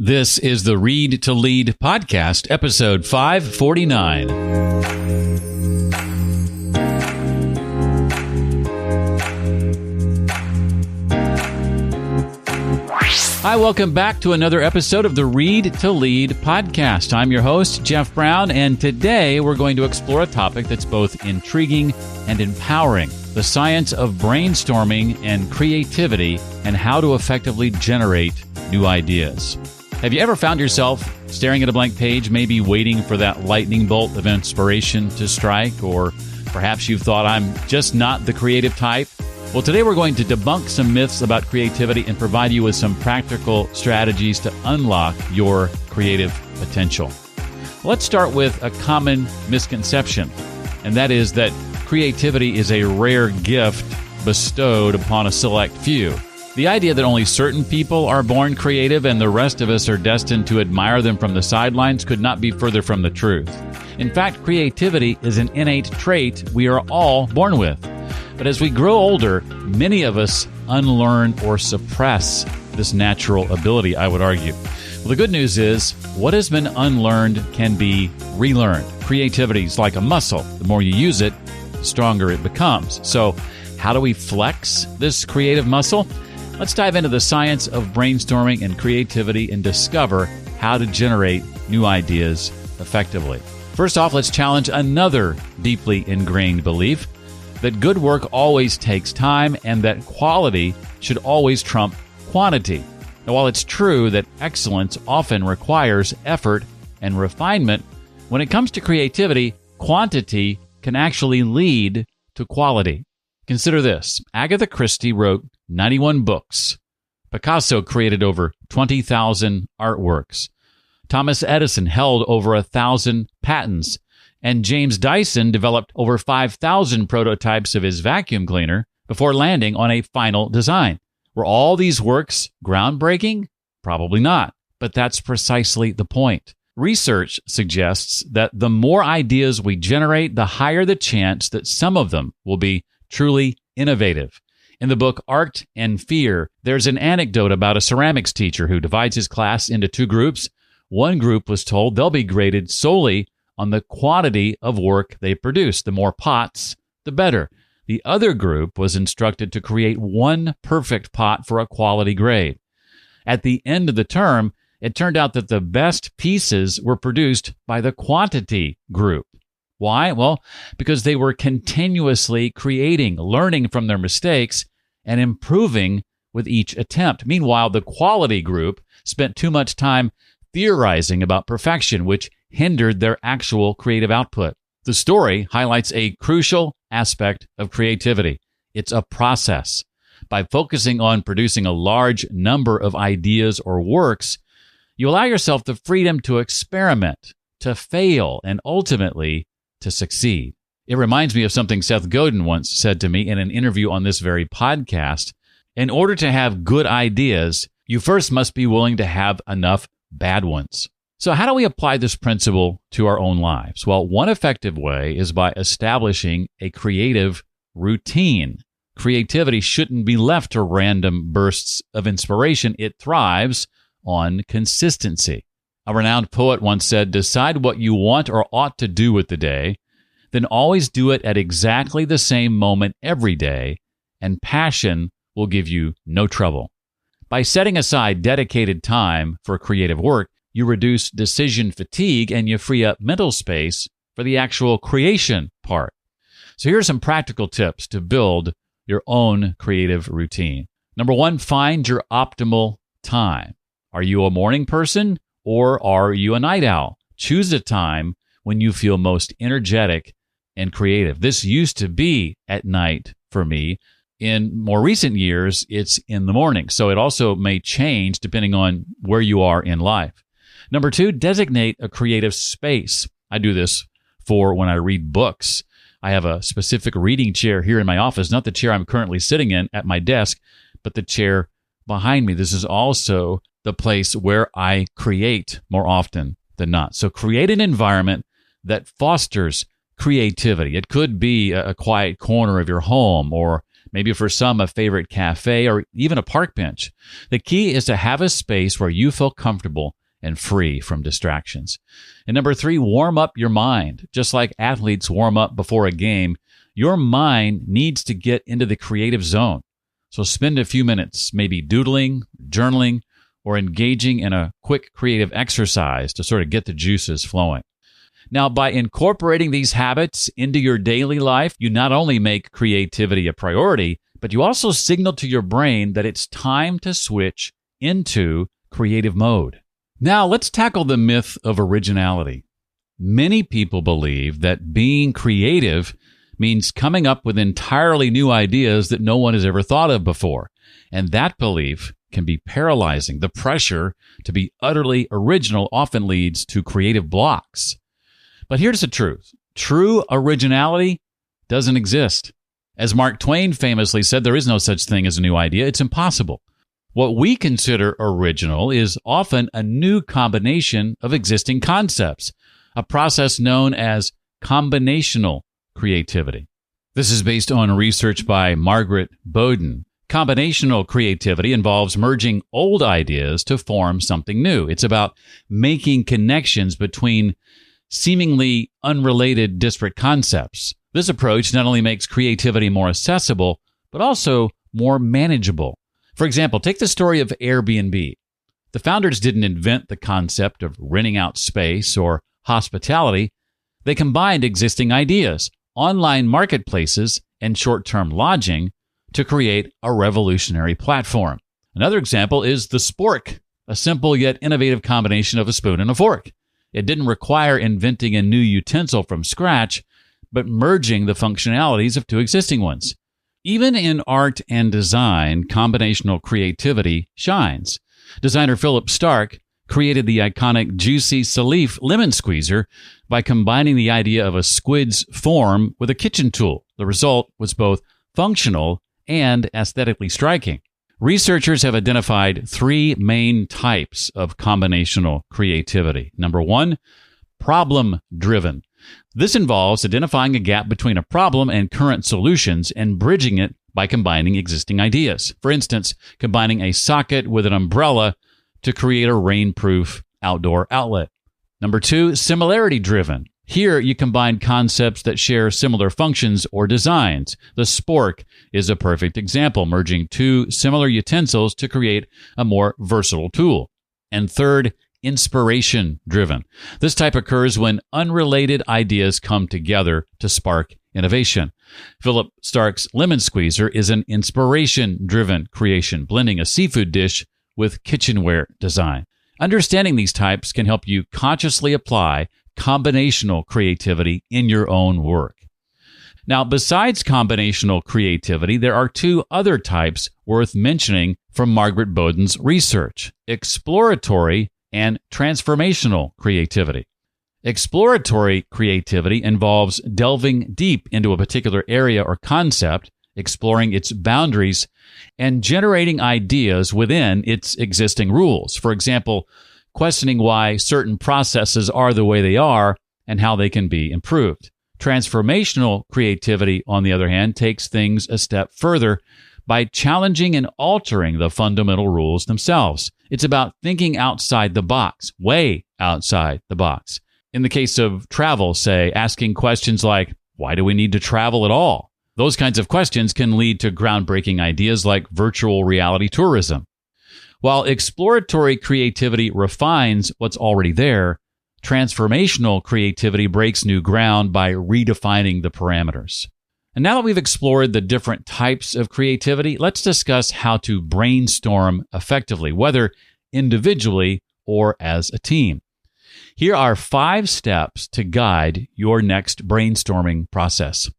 This is the Read to Lead podcast, episode 549. Hi, welcome back to another episode of the Read to Lead podcast. I'm your host, Jeff Brown, and today we're going to explore a topic that's both intriguing and empowering: the science of brainstorming and creativity and how to effectively generate new ideas. Have you ever found yourself staring at a blank page, maybe waiting for that lightning bolt of inspiration to strike? Or perhaps you've thought, I'm just not the creative type? Well, today we're going to debunk some myths about creativity and provide you with some practical strategies to unlock your creative potential. Let's start with a common misconception, and that is that creativity is a rare gift bestowed upon a select few. The idea that only certain people are born creative and the rest of us are destined to admire them from the sidelines could not be further from the truth. In fact, creativity is an innate trait we are all born with. But as we grow older, many of us unlearn or suppress this natural ability, I would argue. Well, the good news is what has been unlearned can be relearned. Creativity is like a muscle. The more you use it, the stronger it becomes. So how do we flex this creative muscle? Let's dive into the science of brainstorming and creativity and discover how to generate new ideas effectively. First off, let's challenge another deeply ingrained belief that good work always takes time and that quality should always trump quantity. Now, while it's true that excellence often requires effort and refinement, when it comes to creativity, quantity can actually lead to quality. Consider this. Agatha Christie wrote 91 books. Picasso created over 20,000 artworks. Thomas Edison held over 1,000 patents. And James Dyson developed over 5,000 prototypes of his vacuum cleaner before landing on a final design. Were all these works groundbreaking? Probably not. But that's precisely the point. Research suggests that the more ideas we generate, the higher the chance that some of them will be truly innovative. In the book Art and Fear, there's an anecdote about a ceramics teacher who divides his class into two groups. One group was told they'll be graded solely on the quantity of work they produce. The more pots, the better. The other group was instructed to create one perfect pot for a quality grade. At the end of the term, it turned out that the best pieces were produced by the quantity group. Why? Well, because they were continuously creating, learning from their mistakes, and improving with each attempt. Meanwhile, the quality group spent too much time theorizing about perfection, which hindered their actual creative output. The story highlights a crucial aspect of creativity. It's a process. By focusing on producing a large number of ideas or works, you allow yourself the freedom to experiment, to fail, and ultimately to succeed. It reminds me of something Seth Godin once said to me in an interview on this very podcast. In order to have good ideas, you first must be willing to have enough bad ones. So how do we apply this principle to our own lives? Well, one effective way is by establishing a creative routine. Creativity shouldn't be left to random bursts of inspiration. It thrives on consistency. A renowned poet once said, "Decide what you want or ought to do with the day, then always do it at exactly the same moment every day, and passion will give you no trouble." By setting aside dedicated time for creative work, you reduce decision fatigue and you free up mental space for the actual creation part. So here are some practical tips to build your own creative routine. Number one, find your optimal time. Are you a morning person or are you a night owl? Choose a time when you feel most energetic and creative. This used to be at night for me. In more recent years, it's in the morning. So it also may change depending on where you are in life. Number two, designate a creative space. I do this for when I read books. I have a specific reading chair here in my office, not the chair I'm currently sitting in at my desk, but the chair behind me. This is also the place where I create more often than not. So create an environment that fosters creativity. It could be a quiet corner of your home, or Maybe for some, a favorite cafe or even a park bench. The key is to have a space where you feel comfortable and free from distractions. And number 3, warm up your mind. Just like athletes warm up before a game, your mind needs to get into the creative zone. So spend a few minutes maybe doodling, journaling, or engaging in a quick creative exercise to sort of get the juices flowing. Now, by incorporating these habits into your daily life, you not only make creativity a priority, but you also signal to your brain that it's time to switch into creative mode. Now, let's tackle the myth of originality. Many people believe that being creative means coming up with entirely new ideas that no one has ever thought of before. And that belief can be paralyzing. The pressure to be utterly original often leads to creative blocks. But here's the truth. True originality doesn't exist. As Mark Twain famously said, there is no such thing as a new idea. It's impossible. What we consider original is often a new combination of existing concepts, a process known as combinational creativity. This is based on research by Margaret Bowden. Combinational creativity involves merging old ideas to form something new. It's about making connections between seemingly unrelated disparate concepts. This approach not only makes creativity more accessible, but also more manageable. For example, take the story of Airbnb. The founders didn't invent the concept of renting out space or hospitality. They combined existing ideas, online marketplaces, and short-term lodging to create a revolutionary platform. Another example is the spork, a simple yet innovative combination of a spoon and a fork. It didn't require inventing a new utensil from scratch, but merging the functionalities of two existing ones. Even in art and design, combinational creativity shines. Designer Philip Stark created the iconic Juicy Salif lemon squeezer by combining the idea of a squid's form with a kitchen tool. The result was both functional and aesthetically striking. Researchers have identified 3 main types of combinational creativity. Number 1, problem-driven. This involves identifying a gap between a problem and current solutions and bridging it by combining existing ideas. For instance, combining a socket with an umbrella to create a rainproof outdoor outlet. Number 2, similarity-driven. Here, you combine concepts that share similar functions or designs. The spork is a perfect example, merging 2 similar utensils to create a more versatile tool. And third, inspiration-driven. This type occurs when unrelated ideas come together to spark innovation. Philip Stark's lemon squeezer is an inspiration-driven creation, blending a seafood dish with kitchenware design. Understanding these types can help you consciously apply combinational creativity in your own work. Now, besides combinational creativity, there are 2 other types worth mentioning from Margaret Bowden's research: exploratory and transformational creativity. Exploratory creativity involves delving deep into a particular area or concept, exploring its boundaries, and generating ideas within its existing rules. For example, questioning why certain processes are the way they are and how they can be improved. Transformational creativity, on the other hand, takes things a step further by challenging and altering the fundamental rules themselves. It's about thinking outside the box, way outside the box. In the case of travel, say, asking questions like, why do we need to travel at all? Those kinds of questions can lead to groundbreaking ideas like virtual reality tourism. While exploratory creativity refines what's already there, transformational creativity breaks new ground by redefining the parameters. And now that we've explored the different types of creativity, let's discuss how to brainstorm effectively, whether individually or as a team. Here are 5 steps to guide your next brainstorming process.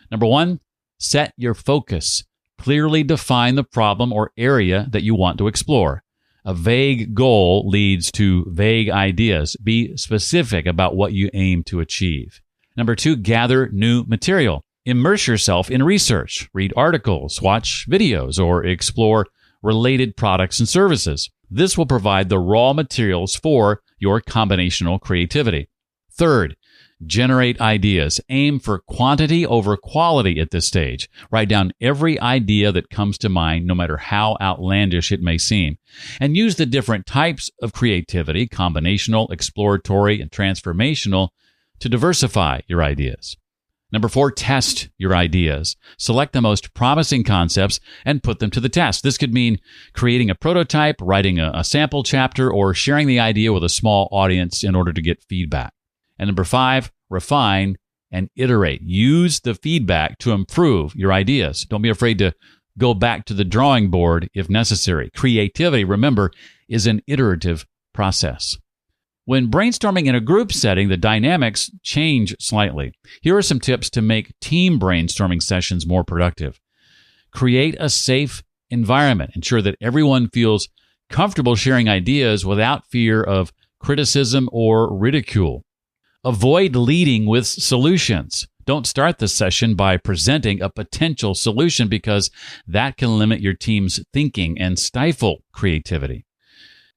Number 1, set your focus. Clearly define the problem or area that you want to explore. A vague goal leads to vague ideas. Be specific about what you aim to achieve. Number 2, gather new material. Immerse yourself in research. Read articles, watch videos, or explore related products and services. This will provide the raw materials for your combinational creativity. Third, Generate ideas. Aim for quantity over quality at this stage. Write down every idea that comes to mind, no matter how outlandish it may seem. And use the different types of creativity, combinational, exploratory, and transformational, to diversify your ideas. Number 4, test your ideas. Select the most promising concepts and put them to the test. This could mean creating a prototype, writing a sample chapter, or sharing the idea with a small audience in order to get feedback. And number 5, refine and iterate. Use the feedback to improve your ideas. Don't be afraid to go back to the drawing board if necessary. Creativity, remember, is an iterative process. When brainstorming in a group setting, the dynamics change slightly. Here are some tips to make team brainstorming sessions more productive. Create a safe environment. Ensure that everyone feels comfortable sharing ideas without fear of criticism or ridicule. Avoid leading with solutions. Don't start the session by presenting a potential solution because that can limit your team's thinking and stifle creativity.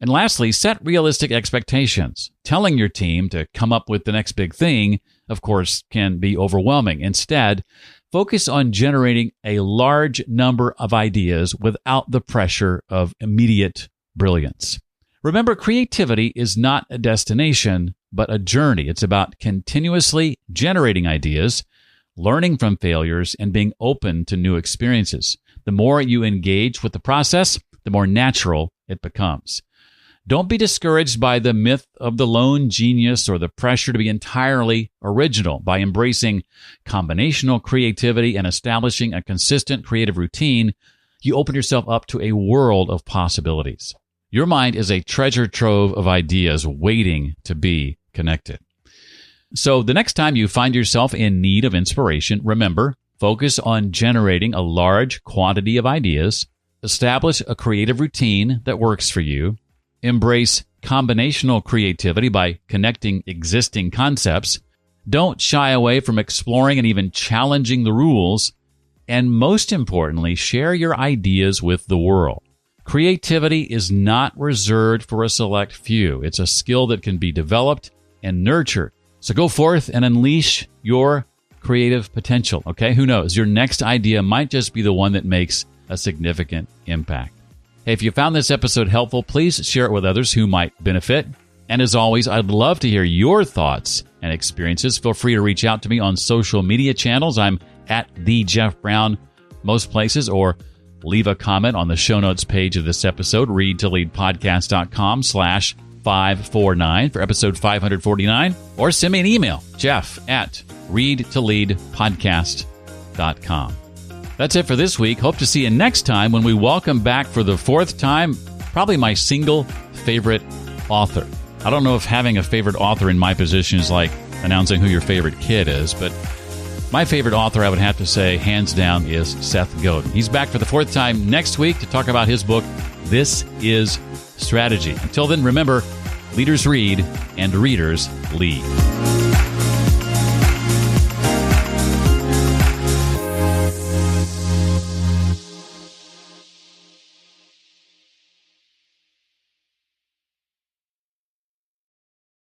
And lastly, set realistic expectations. Telling your team to come up with the next big thing, of course, can be overwhelming. Instead, focus on generating a large number of ideas without the pressure of immediate brilliance. Remember, creativity is not a destination, but a journey. It's about continuously generating ideas, learning from failures, and being open to new experiences. The more you engage with the process, the more natural it becomes. Don't be discouraged by the myth of the lone genius or the pressure to be entirely original. By embracing combinational creativity and establishing a consistent creative routine, you open yourself up to a world of possibilities. Your mind is a treasure trove of ideas waiting to be connected. So the next time you find yourself in need of inspiration, remember, focus on generating a large quantity of ideas, establish a creative routine that works for you, embrace combinational creativity by connecting existing concepts, don't shy away from exploring and even challenging the rules, and most importantly, share your ideas with the world. Creativity is not reserved for a select few. It's a skill that can be developed and nurtured. So go forth and unleash your creative potential, okay? Who knows? Your next idea might just be the one that makes a significant impact. Hey, if you found this episode helpful, please share it with others who might benefit. And as always, I'd love to hear your thoughts and experiences. Feel free to reach out to me on social media channels. I'm at The Jeff Brown most places, or leave a comment on the show notes page of this episode, readtoleadpodcast.com/549 for episode 549, or send me an email, jeff@readtoleadpodcast.com. That's it for this week. Hope to see you next time when we welcome back for the 4th time, probably my single favorite author. I don't know if having a favorite author in my position is like announcing who your favorite kid is, but my favorite author, I would have to say, hands down, is Seth Godin. He's back for the 4th time next week to talk about his book, This Is Strategy. Until then, remember, leaders read and readers lead.